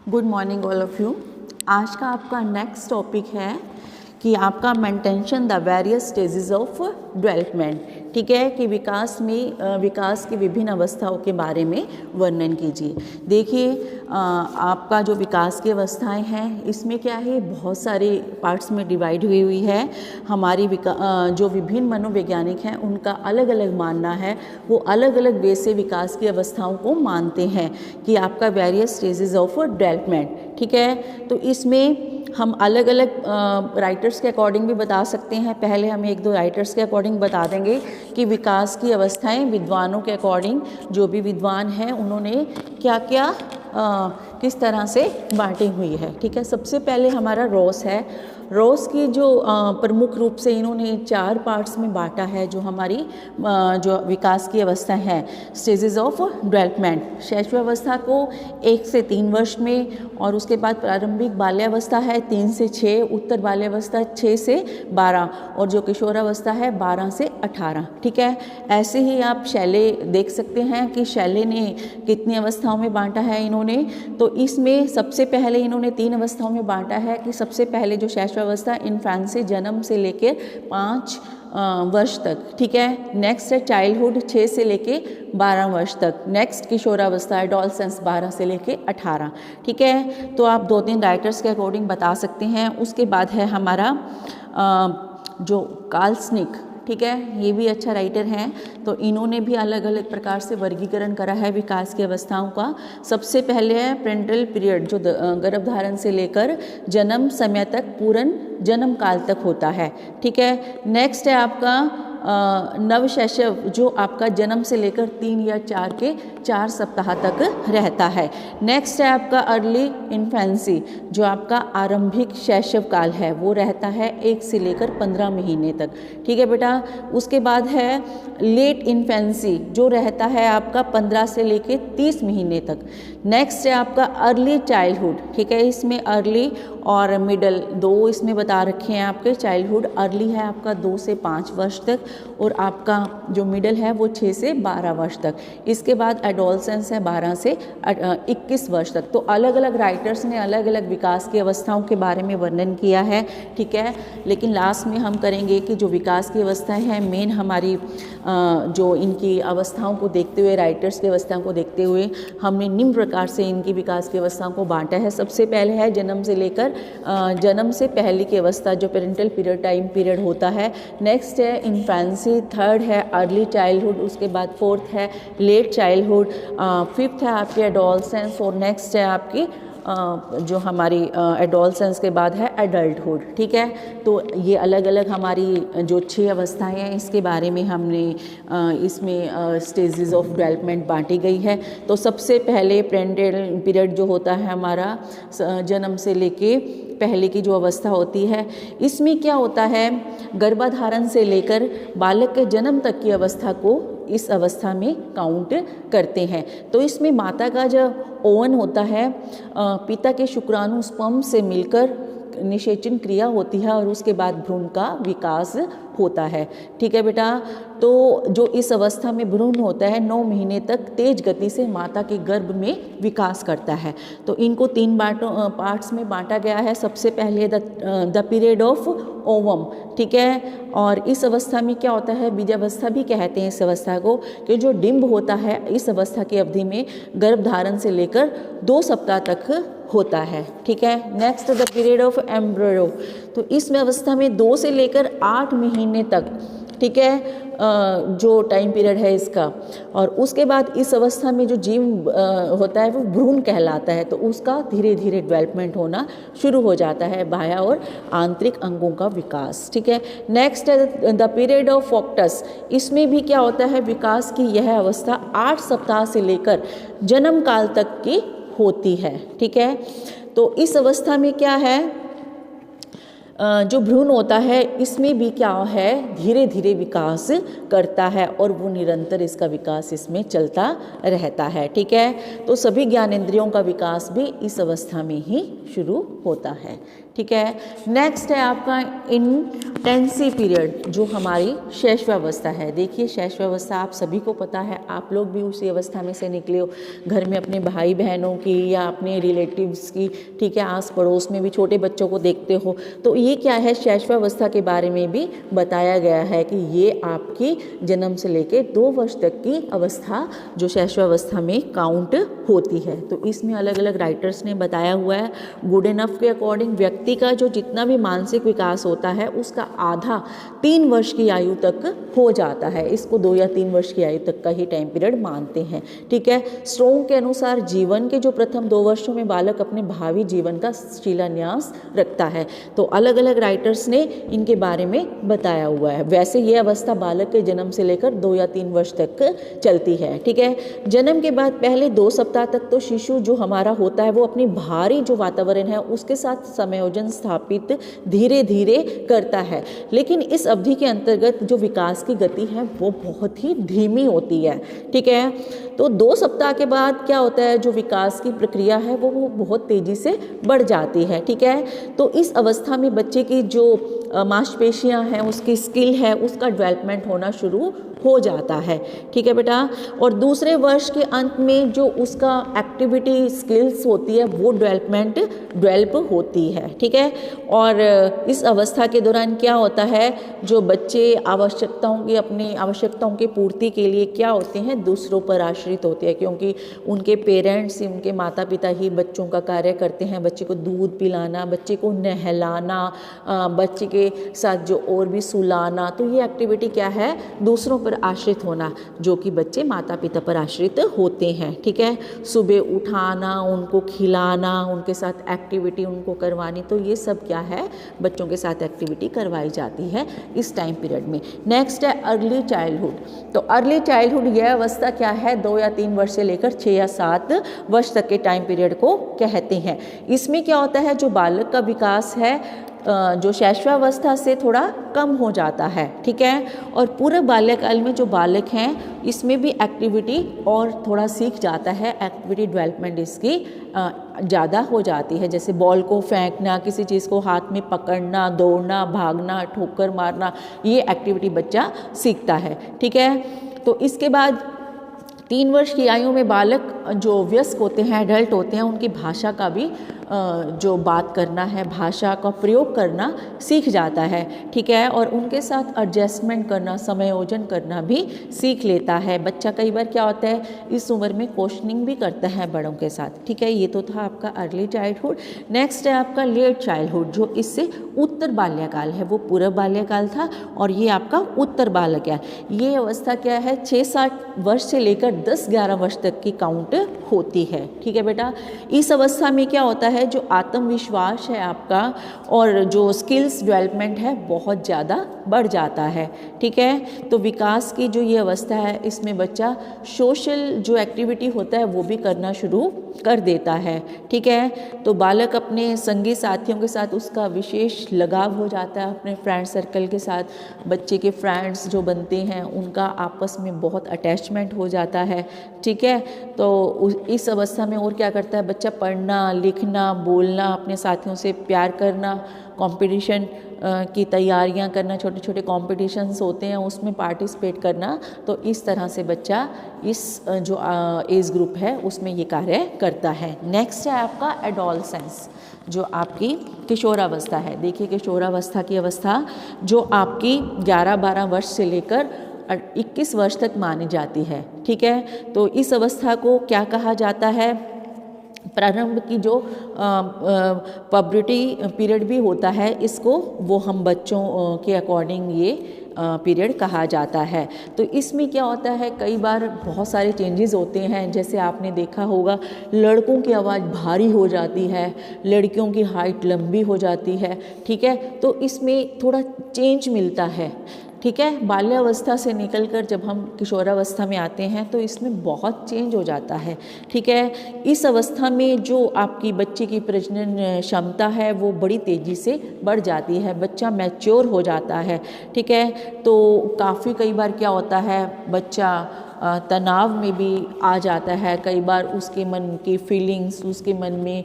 Good morning all of you. आज का आपका नेक्स्ट टॉपिक है कि आपका maintain the various stages of development. ठीक है, कि विकास की विभिन्न अवस्थाओं के बारे में वर्णन कीजिए। देखिए, आपका जो विकास की अवस्थाएं हैं इसमें क्या है, बहुत सारे पार्ट्स में डिवाइड हुई है। हमारी जो विभिन्न मनोवैज्ञानिक हैं उनका अलग अलग मानना है, वो अलग अलग वे से विकास की अवस्थाओं को मानते हैं कि आपका वेरियस स्टेजेस ऑफ डेवलपमेंट। ठीक है, तो इसमें हम अलग अलग राइटर्स के अकॉर्डिंग भी बता सकते हैं। पहले हम एक दो राइटर्स के अकॉर्डिंग बता देंगे कि विकास की अवस्थाएं विद्वानों के अकॉर्डिंग, जो भी विद्वान हैं उन्होंने क्या क्या किस तरह से बांटी हुई है। ठीक है, सबसे पहले हमारा रॉस है। रॉस की जो प्रमुख रूप से इन्होंने 4 पार्ट्स में बांटा है, जो हमारी जो विकास की अवस्था है, स्टेजेस ऑफ डेवलपमेंट। शैशवावस्था को 1 से 3 वर्ष में, और उसके बाद प्रारंभिक बाल्यावस्था है 3 से 6, उत्तर बाल्यावस्था 6 से 12, और जो किशोरावस्था है 12 से 18। ठीक है, ऐसे ही आप शैले देख सकते हैं कि शैले ने कितनी अवस्थाओं में बांटा है इन्होंने। तो इसमें सबसे पहले इन्होंने 3 अवस्थाओं में बांटा है कि सबसे पहले जो शैशवावस्था इन्फेंसी, जन्म से लेकर 5 वर्ष तक। ठीक है, नेक्स्ट है चाइल्डहुड 6 से लेके 12 वर्ष तक। नेक्स्ट किशोरावस्था एडोलसेंस 12 से लेके 18। ठीक है, तो आप 2-3 राइटर्स के अकॉर्डिंग बता सकते हैं। उसके बाद है हमारा जो कार्लसनिक। ठीक है, ये भी अच्छा राइटर हैं। तो इन्होंने भी अलग अलग प्रकार से वर्गीकरण करा है विकास की अवस्थाओं का। सबसे पहले है प्रेंटल पीरियड, जो गर्भधारण से लेकर जन्म समय तक पूर्ण जन्म काल तक होता है। ठीक है, नेक्स्ट है आपका नवशैशव, जो आपका जन्म से लेकर 3 या 4 सप्ताह तक रहता है। नेक्स्ट है आपका अर्ली इन्फेंसी, जो आपका आरंभिक शैशव काल है, वो रहता है 1 से लेकर 15 महीने तक। ठीक है बेटा, उसके बाद है लेट इन्फेंसी, जो रहता है आपका 15 से लेकर 30 महीने तक। नेक्स्ट है आपका अर्ली चाइल्डहुड। ठीक है, इसमें अर्ली और मिडल 2 इसमें बता रखे हैं आपके। चाइल्डहुड अर्ली है आपका 2 से 5 वर्ष तक, और आपका जो मिडल है वो 6 से 12 वर्ष तक। इसके बाद एडोलसेंस है 12 से 21 वर्ष तक। तो अलग अलग राइटर्स ने अलग अलग विकास की अवस्थाओं के बारे में वर्णन किया है। ठीक है, लेकिन लास्ट में हम करेंगे कि जो विकास की अवस्थाएं हैं, मेन हमारी जो इनकी अवस्थाओं को देखते हुए, राइटर्स की अवस्थाओं को देखते हुए हमने निम्न प्रकार से इनकी विकास की अवस्थाओं को बांटा है। सबसे पहले है जन्म से लेकर जन्म से पहले की अवस्था, जो पेरेंटल पीरियड टाइम पीरियड होता है। नेक्स्ट है इन्फेंसी, थर्ड है अर्ली चाइल्डहुड, उसके बाद 4th है लेट चाइल्डहुड, 5th है आपकी एडोलसेंस, और नेक्स्ट है आपकी जो हमारी एडोलसेंस के बाद है एडल्टहुड। ठीक है, तो ये अलग अलग हमारी जो 6 अवस्थाएं हैं इसके बारे में हमने इसमें स्टेजेस ऑफ डेवलपमेंट बांटी गई है। तो सबसे पहले प्रेंटल पीरियड जो होता है हमारा, जन्म से लेके पहले की जो अवस्था होती है, इसमें क्या होता है, गर्भाधारण से लेकर बालक के जन्म तक की अवस्था को इस अवस्था में काउंट करते हैं। तो इसमें माता का जो ओवन होता है, पिता के शुक्राणु स्पर्म से मिलकर निषेचन क्रिया होती है, और उसके बाद भ्रूण का विकास होता है। ठीक है बेटा, तो जो इस अवस्था में भ्रूण होता है 9 महीने तक तेज गति से माता के गर्भ में विकास करता है। तो इनको 3 पार्ट्स में बांटा गया है। सबसे पहले द पीरियड ऑफ ओवम। ठीक है, और इस अवस्था में क्या होता है, बीजावस्था भी कहते हैं इस अवस्था को, कि जो डिंब होता है इस अवस्था की अवधि में गर्भधारण से लेकर 2 सप्ताह तक होता है। ठीक है, next the period of embryo. तो इस अवस्था में 2 से लेकर 8 महीने तक, ठीक है, जो टाइम पीरियड है इसका। और उसके बाद इस अवस्था में जो जीव होता है वो भ्रूण कहलाता है। तो उसका धीरे धीरे डेवलपमेंट होना शुरू हो जाता है, बाह्य और आंतरिक अंगों का विकास। ठीक है, नेक्स्ट है द पीरियड ऑफ फोक्टस। इसमें भी क्या होता है, विकास की यह अवस्था 8 सप्ताह से लेकर जन्म काल तक की होती है। ठीक है, तो इस अवस्था में क्या है, जो भ्रूण होता है इसमें भी क्या है, धीरे धीरे विकास करता है और वो निरंतर इसका विकास इसमें चलता रहता है। ठीक है, तो सभी ज्ञानेंद्रियों का विकास भी इस अवस्था में ही शुरू होता है। ठीक है, नेक्स्ट है आपका इंटेंसिव पीरियड, जो हमारी शैशवावस्था है। देखिए शैशवावस्था आप सभी को पता है, आप लोग भी उसी अवस्था में से निकले हो, घर में अपने भाई बहनों की या अपने रिलेटिव्स की, ठीक है, आस पड़ोस में भी छोटे बच्चों को देखते हो। तो ये क्या है, शैशवावस्था के बारे में भी बताया गया है कि ये आपकी जन्म से लेके 2 वर्ष तक की अवस्था जो शैशवावस्था में काउंट होती है। तो इसमें अलग अलग राइटर्स ने बताया हुआ है, गुड इनफ के अकॉर्डिंग व्यक्ति का जो जितना भी मानसिक विकास होता है उसका आधा 3 वर्ष की आयु तक हो जाता है। इसको 2 या 3 वर्ष की आयु तक का ही टाइम पीरियड मानते हैं। ठीक है, स्ट्रोंग के अनुसार जीवन के जो प्रथम 2 वर्षों में बालक अपने भावी जीवन का शिलान्यास रखता है। तो अलग अलग राइटर्स ने इनके बारे में बताया हुआ है। वैसे ये अवस्था बालक के जन्म से लेकर 2 या 3 वर्ष तक चलती है। ठीक है, जन्म के बाद पहले 2 सप्ताह तक तो शिशु जो हमारा होता है वो अपनी बाहरी जो वातावरण है उसके साथ संयोजन स्थापित धीरे धीरे करता है, लेकिन इस अवधि के अंतर्गत जो विकास की गति है वो बहुत ही धीमी होती है। ठीक है, तो 2 सप्ताह के बाद क्या होता है, जो विकास की प्रक्रिया है वो बहुत तेजी से बढ़ जाती है। ठीक है, तो इस अवस्था में बच्चे की जो मांसपेशियां हैं, उसकी स्किल है, उसका डेवलपमेंट होना शुरू हो जाता है। ठीक है बेटा, और दूसरे वर्ष के अंत में जो उसका एक्टिविटी स्किल्स होती है वो डेवलप होती है। ठीक है, और इस अवस्था के दौरान क्या होता है, जो बच्चे अपनी आवश्यकताओं की पूर्ति के लिए क्या होते हैं, दूसरों पर आश्रित होते हैं, क्योंकि उनके पेरेंट्स, उनके माता पिता ही बच्चों का कार्य करते हैं। बच्चे को दूध पिलाना, बच्चे को नहलाना, बच्चे के साथ जो और भी सुलाना, तो ये एक्टिविटी क्या है, दूसरों पर आश्रित होना, जो कि बच्चे माता पिता पर आश्रित होते हैं। ठीक है, सुबह उठाना, उनको खिलाना, उनके साथ एक्टिविटी उनको करवानी, तो ये सब क्या है, बच्चों के साथ एक्टिविटी करवाई जाती है इस टाइम पीरियड में। नेक्स्ट है अर्ली चाइल्डहुड। तो अर्ली चाइल्डहुड यह अवस्था क्या है, 2 या 3 वर्ष से लेकर 6 या 7 वर्ष तक के टाइम पीरियड को कहते हैं। इसमें क्या होता है, जो बालक का विकास है जो शैशवावस्था से थोड़ा कम हो जाता है। ठीक है, और पूरे बाल्यकाल में जो बालक हैं इसमें भी एक्टिविटी और थोड़ा सीख जाता है, एक्टिविटी डेवलपमेंट इसकी ज़्यादा हो जाती है, जैसे बॉल को फेंकना, किसी चीज़ को हाथ में पकड़ना, दौड़ना, भागना, ठोकर मारना, ये एक्टिविटी बच्चा सीखता है। ठीक है, तो इसके बाद 3 वर्ष की आयु में बालक जो वयस्क होते हैं, एडल्ट होते हैं, उनकी भाषा का भी जो बात करना है, भाषा का प्रयोग करना सीख जाता है। ठीक है, और उनके साथ एडजस्टमेंट करना, समायोजन करना भी सीख लेता है। बच्चा कई बार क्या होता है, इस उम्र में क्वेश्चनिंग भी करता है बड़ों के साथ। ठीक है, ये तो था आपका अर्ली चाइल्डहुड। नेक्स्ट है आपका लेट चाइल्डहुड, जो इससे उत्तर बाल्यकाल है, वो पूर्व बाल्यकाल था और ये आपका उत्तर बाल्यकाल। ये अवस्था क्या है, 6-7 वर्ष से लेकर 10-11 वर्ष तक की काउंट होती है। ठीक है बेटा, इस अवस्था में क्या होता है, जो आत्मविश्वास है आपका और जो स्किल्स डेवलपमेंट है बहुत ज़्यादा बढ़ जाता है। ठीक है, तो विकास की जो ये अवस्था है इसमें बच्चा सोशल जो एक्टिविटी होता है वो भी करना शुरू कर देता है। ठीक है, तो बालक अपने संगी साथियों के साथ उसका विशेष लगाव हो जाता है, अपने फ्रेंड सर्कल के साथ बच्चे के फ्रेंड्स जो बनते हैं उनका आपस में बहुत अटैचमेंट हो जाता है। ठीक है, तो इस अवस्था में और क्या करता है बच्चा, पढ़ना, लिखना, बोलना, अपने साथियों से प्यार करना, कंपटीशन की तैयारियां करना, छोटे छोटे कॉम्पिटिशन्स होते हैं उसमें पार्टिसिपेट करना। तो इस तरह से बच्चा इस जो एज ग्रुप है उसमें ये कार्य करता है। नेक्स्ट है आपका एडोलसेंस, जो आपकी किशोरावस्था है। देखिए किशोरावस्था की अवस्था जो आपकी 11-12 वर्ष से लेकर 21 वर्ष तक मानी जाती है। ठीक है, तो इस अवस्था को क्या कहा जाता है, प्रारंभ की जो पबर्टी पीरियड भी होता है, इसको वो हम बच्चों के अकॉर्डिंग ये पीरियड कहा जाता है। तो इसमें क्या होता है, कई बार बहुत सारे चेंजेस होते हैं, जैसे आपने देखा होगा लड़कों की आवाज़ भारी हो जाती है, लड़कियों की हाइट लंबी हो जाती है। ठीक है, तो इसमें थोड़ा चेंज मिलता है। ठीक है। बाल्यावस्था से निकलकर जब हम किशोरावस्था में आते हैं तो इसमें बहुत चेंज हो जाता है, ठीक है। इस अवस्था में जो आपकी बच्चे की प्रजनन क्षमता है वो बड़ी तेज़ी से बढ़ जाती है, बच्चा मैच्योर हो जाता है, ठीक है। तो काफ़ी कई बार क्या होता है, बच्चा तनाव में भी आ जाता है, कई बार उसके मन की फीलिंग्स, उसके मन में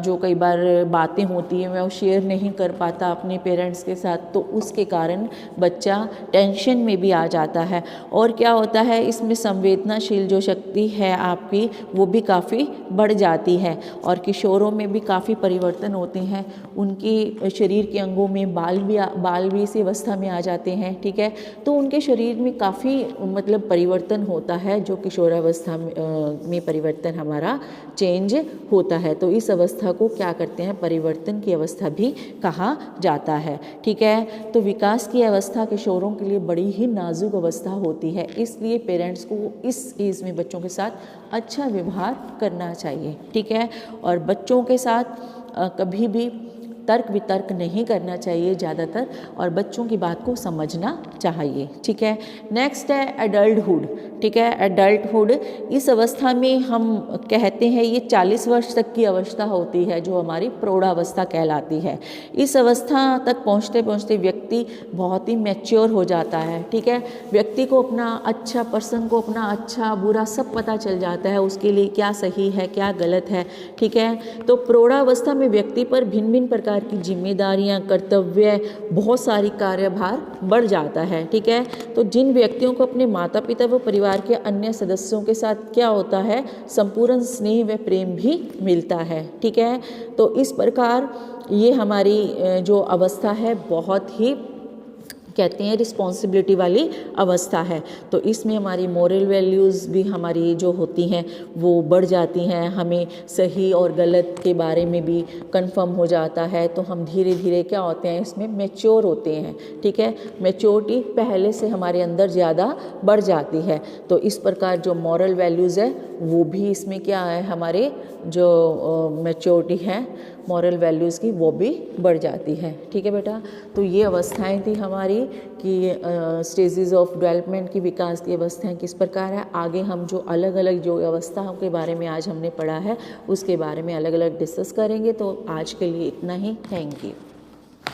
जो कई बार बातें होती हैं वो शेयर नहीं कर पाता अपने पेरेंट्स के साथ, तो उसके कारण बच्चा टेंशन में भी आ जाता है। और क्या होता है, इसमें संवेदनाशील जो शक्ति है आपकी वो भी काफ़ी बढ़ जाती है। और किशोरों में भी काफ़ी परिवर्तन होते हैं, उनके शरीर के अंगों में बाल भी इसी अवस्था में आ जाते हैं, ठीक है। तो उनके शरीर में काफ़ी मतलब परिवर्तन होता है, जो किशोरावस्था में परिवर्तन हमारा चेंज होता है। तो इस अवस्था को क्या करते हैं, परिवर्तन की अवस्था भी कहा जाता है, ठीक है। तो विकास की अवस्था किशोरों के लिए बड़ी ही नाजुक अवस्था होती है, इसलिए पेरेंट्स को इस एज में बच्चों के साथ अच्छा व्यवहार करना चाहिए, ठीक है। और बच्चों के साथ कभी भी तर्क वितर्क नहीं करना चाहिए ज़्यादातर, और बच्चों की बात को समझना चाहिए, ठीक है। नेक्स्ट है एडल्टहुड, ठीक है। एडल्टहुड, इस अवस्था में हम कहते हैं ये 40 वर्ष तक की अवस्था होती है, जो हमारी प्रौढ़ावस्था कहलाती है। इस अवस्था तक पहुँचते पहुँचते व्यक्ति बहुत ही मैच्योर हो जाता है, ठीक है। व्यक्ति को अपना अच्छा, पर्सन को अपना अच्छा बुरा सब पता चल जाता है, उसके लिए क्या सही है क्या गलत है, ठीक है। तो प्रौढ़ावस्था में व्यक्ति पर भिन्न भिन्न प्रकार की जिम्मेदारियां, कर्तव्य, बहुत सारी कार्यभार बढ़ जाता है, ठीक है। तो जिन व्यक्तियों को अपने माता पिता व परिवार के अन्य सदस्यों के साथ क्या होता है, संपूर्ण स्नेह व प्रेम भी मिलता है, ठीक है। तो इस प्रकार ये हमारी जो अवस्था है बहुत ही कहते हैं रिस्पॉन्सिबिलिटी वाली अवस्था है। तो इसमें हमारी मॉरल वैल्यूज़ भी हमारी जो होती हैं वो बढ़ जाती हैं, हमें सही और गलत के बारे में भी कंफर्म हो जाता है। तो हम धीरे धीरे क्या होते हैं, इसमें मैच्योर होते हैं, ठीक है। मैच्योरिटी पहले से हमारे अंदर ज़्यादा बढ़ जाती है। तो इस प्रकार जो मॉरल वैल्यूज़ है वो भी इसमें क्या है, हमारे जो मैच्योरिटी है मॉरल वैल्यूज़ की वो भी बढ़ जाती है, ठीक है बेटा। तो ये अवस्थाएं थी हमारी कि स्टेजेस ऑफ डेवलपमेंट की, विकास की अवस्थाएं किस प्रकार है। आगे हम जो अलग अलग जो अवस्थाओं के बारे में आज हमने पढ़ा है उसके बारे में अलग अलग डिस्कस करेंगे। तो आज के लिए इतना ही, थैंक यू।